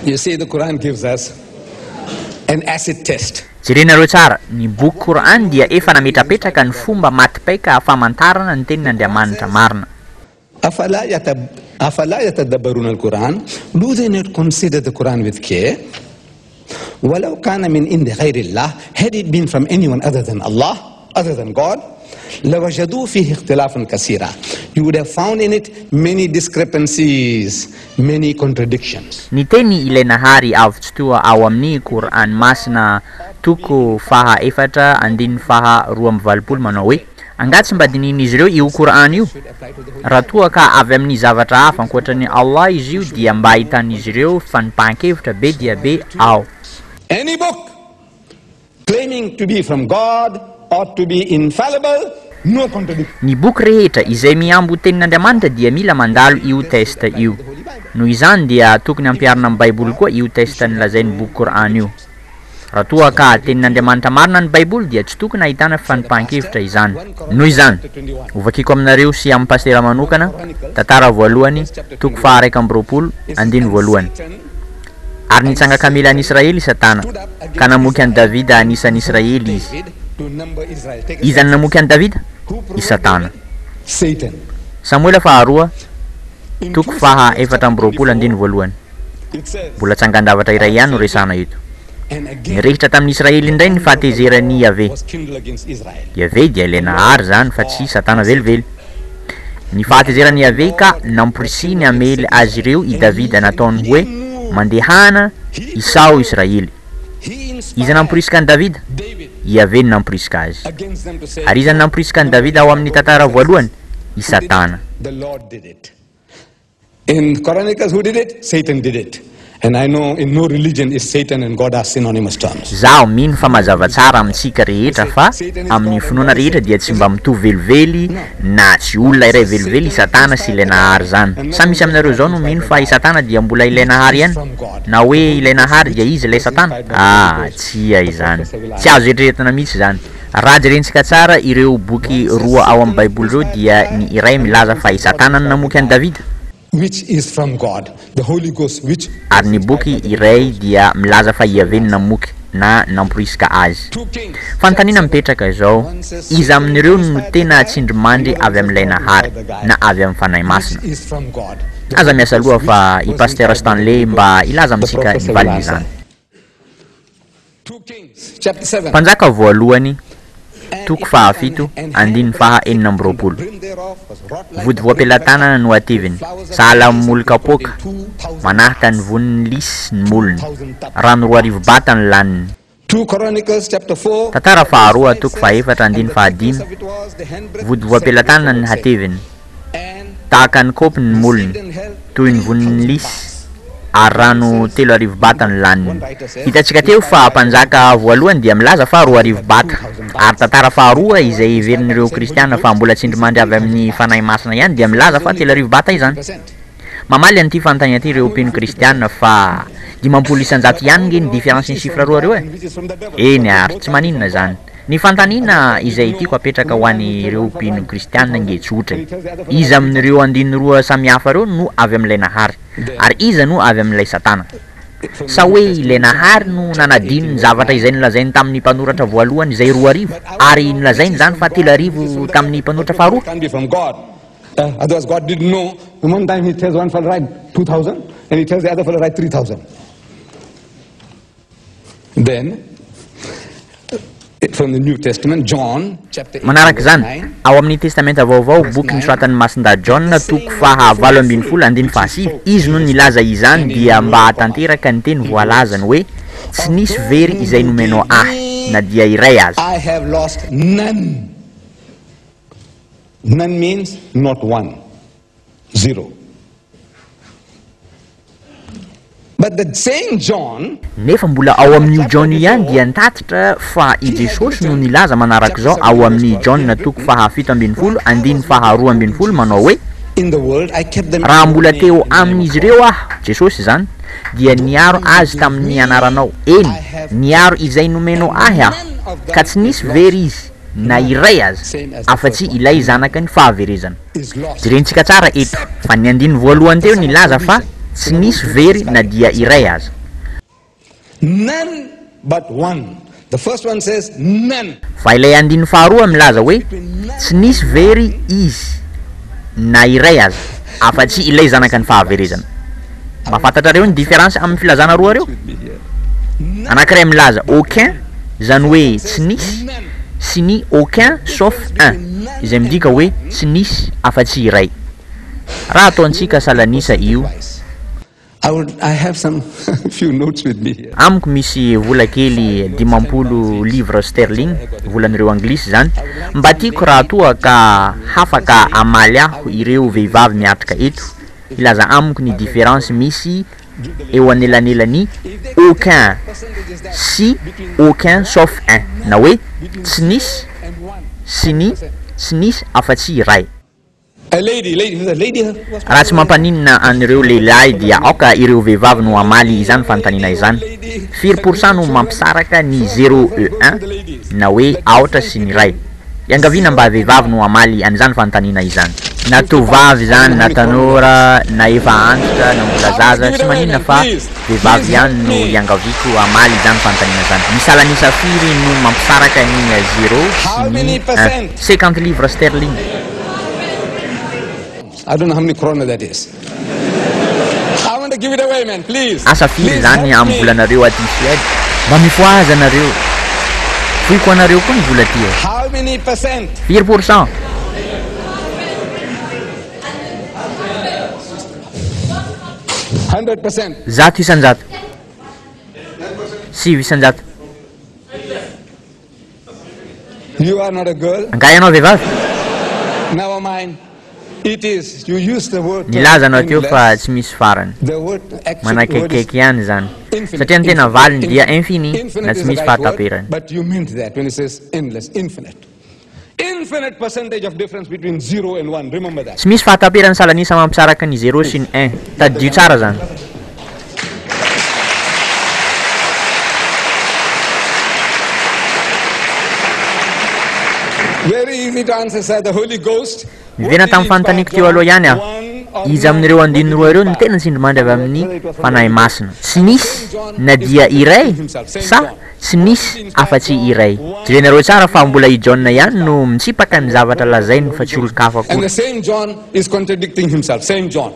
You see, the Quran gives us an acid test. Jerenareo tsara, ny boky Quran dia efa nametrapetraka ny fomba matipaika famantarana ny tenin'Andriamanitra marina. أفلا يتدبرون القرآن. Do they not consider the Quran with care? ولو كان من عند غير الله, had it been from anyone other than Allah, other than God, لوجدوا فيه اختلافا كثيرا. You would have found in it many discrepancies, many contradictions. Ny teny ilaina hari avy fotoa ao amin'ny Quran masina toko faha efatra andiny faha roa amby valopolo manao hoe angatsy mba dininin'izy ireo io Quran io raha toa ka avy amin'ny zavatra hafa ankoatran'ny Allah izy io dia mba ahitan'izy ireo fanipahan-kevitra be dia be ao. Any book claiming to be from God or to be infallible, no contradiction. Ny boky rehetra izay miambo tenin'Andriamanitra dia mila mandalo io testa io. Noho izany dia tokony ampiarina amin'ny Baiboly koa io testa nilazain'ny boky Quran io. Raha toa ka tenin'Andriamanitra marina ny Baiboly dia tsy tokony ahitana fanipahan-kevitra izany. Noho izany, ovakiko aminareo sy amin'ny pastera manokana tantara voalohany toko faha 1:20 Ary nitsanga kamela any Israely Satana ka namoky an Davida anisan'ny Israely izy. Izany namoky an Davida? I Satana. Samuela faharoa toko faha 4:20 Mbola tsangan-davatra iray ihany no resana eto. Nirehitra tamin'ny Israely indray ny fahatezerany Yahvé. Yahvé dia ilaina hary zany fa tsy Satana velively. Ny fahatezerany Yahvé ka namporisiny amely azy ireo i Davida nataony hoe mandehana isao Israely. Iza namporisika an Davida? Yahvé namporisika azy. Ary iza namporisika an Davida ao amin'ny tantara voalohany? I Satana. In Chronicles, who did it? Satan did it. And I know in no religion is Satan and God are synonymous terms. Zaho mino fa mazava tsara amintsika rehetra fa amin'ny finoana rehetra dia tsy mba mitovy velively na tsy olona iray velively i Satana sy ilaina hary zany. Sa misy aminareo zao no mino fa i Satana dia mbola ilaina hary ihany na hoe ilaina hary dia izy ilay Satana? Tsy izany. Tsy azo eritreretana mihitsy zany. Raha jerentsika tsara ireo boky roa ao amin'ny Baiboly reo dia ny iray milaza fa i Satana no namoky an Davida, which is from God, the Holy Ghost, which ary ny boky iray dia milaza fa Yahvé namoky na namporisika azy. Fanontaniana mipetraka izao, iza amin'ireo no tena tsindrimandry avy amin'ilay nahary na avy amin'ny fanahy masina? Aza miasa loha fa i Pasteur Stanley mba ilaza amintsika ny valiny izany. Mpanjaka voalohany toko faha 7 andiny faha 4. Vody voam-pelantanana no ateviny, sahala amin'ny molo kapoaka, manahaka ny vonin'ny lisy ny molony, rano 2 bata ny laniny. Tantara faharoa toko faha 4 andiny faha 5. Vody voam-pelantanana ny hateviny, tahaka ny kopy ny molony, toy ny vonin'ny lisy, ary rano 3 bata ny laniny. Hitantsika teo fa mpanjaka voalohany dia milaza fa 2 bata. Ary tantara faharoa izay iverin'ireo kristiana fa mbola tsindrimandry avy amin'ny fanahy masina ihany dia milaza fa 3 bata izany. Mamaly an'ity fanontaniana ity ireo mpino kristiana fa 50 isan-jato ihany nge ny diferensin'ny chiffre roa reo eny ary tsy maninona zany. Ny fanontaniana izay tiako apetraka ho an'ireo mpino kristiana nge tsotra. Iza amin'ireo andiny roa samihafa reo no avy amin'ilay nahary, ary iza no avy amin'ilay Satana? Sa hoe ilay nahary no nanadino ny zavatra izay nilazainy tamin'ny mpanoratra voalohany izay 2 ary nilazainy zany fa 3 tamin'ny mpanoratra faharoa? Otherwise God didn't know. One time he tells one fellow write 2,000 and he tells the other fellow write 3,000. Then from the New Testament, John chapter 8. Manaraka zany, ao amin'ny testamenta vaovao boky nisoratan'ny masinda John toko faha 8 andiny faha 5, izy no nilaza izany dia mba hatanteraka ny teny voalazany hoe tsy nisy very izay nomeno ahy na dia iray azy. I have lost none. None means not one, 0. But the same John, nefa mbola ao amin'ny John ihany dia nitatitra fa i Jesosy no nilaza manaraka zao ao amin'ny John toko faha 7 andiny faha 2 manao hoe in the world I kept them. Raha mbola teo amin'izy ireo Jesosy zany dia niaro azy tamin'ny anaranao. Eny, niaro izay nomeno ahy ka tsy nisy very izy na iray azy afa-tsy ilay zanaka ny fahaverezana. Jerentsika tsara eto fa ny andiny voalohany teo nilaza fa tsy nisy very na dia iray aza. None but one. The first one says none. Fa ilay andiny faharoa milaza hoe tsy nisy very izy na iray aza afa-tsy ilay zanaka ny fahaverezana. Mahafantatrareo ny différence amin'ny filazana roa reo? Anankiray milaza aucun zany hoe tsy nisy, sy ny aucun sauf un izay midika hoe tsy nisy afa-tsy iray. Raha ataontsika salanisa io, I have some few notes with me here. amiko misy vola kely 50 livre sterling, volan'ireo anglisy zany. Mba tiako raha toa ka hafaka amaly aho ireo vehivavy miatrika eto, ilaza amiko ny différence misy eo anelanelany aucun sy aucun sauf un, na hoe tsy nisy sy ny tsy nisy afa-tsy iray. A lady. Raha tsy mampaninina anireo lehilahy dia aoka ireo vehivavy no amaly izany fanontaniana izany. 4% no mampisaraka ny 0 e 1 na hoe aotra sy ny ray. Iangaviana mba vehivavy no amaly an'izany fanontaniana izany. Na tovavy zany, na tanora, na efa antitra, na mbola zaza, tsy maninona fa vehivavy ihany no iangaviko amaly izany fanontaniana izany. Misalanisa firy no mampisaraka ny 0 sy ny 1. 50 livres sterling. I don't know how many krona that is. I want to give it away, man, please. Asa firy zany amin'ny volanareo aty Suède. Mba mifoaza anareo. Foiko anareo koa ny vola ty. How many percent? 4%. 100%. Zato isanjato. 7 isanjato. You are not a girl. Angay anao vehivavy? Never mind. It is. You use the word. Nilaza anao teo fa tsy misy farany. The word actual Manakaiky ihany zany. Satria ny tena valiny dia infini na tsy misy fahataperany. But you meant that when it says endless, infinite. Infinite percentage of difference between 0 and 1. Remember that. Tsy misy fahataperany salanisa mampisaraka ny 0 sy ny 1. Tadidio tsara zany. Very easy to answer, sir. The Holy Ghost. Mivena tamin'ny fanontaniako teo aloha ihany aho. Izy amin'ireo andiny roa ireo no tena tsindrimandry avy amin'ny fanahy masina. Tsy nisy na dia iray sa tsy nisy afa-tsy iray. Jerenareo tsara fa mbola i John ihany no mitsipaka ny zavatra lazainy fa tsy olon-kafa And koa. the same John is contradicting himself. Same John.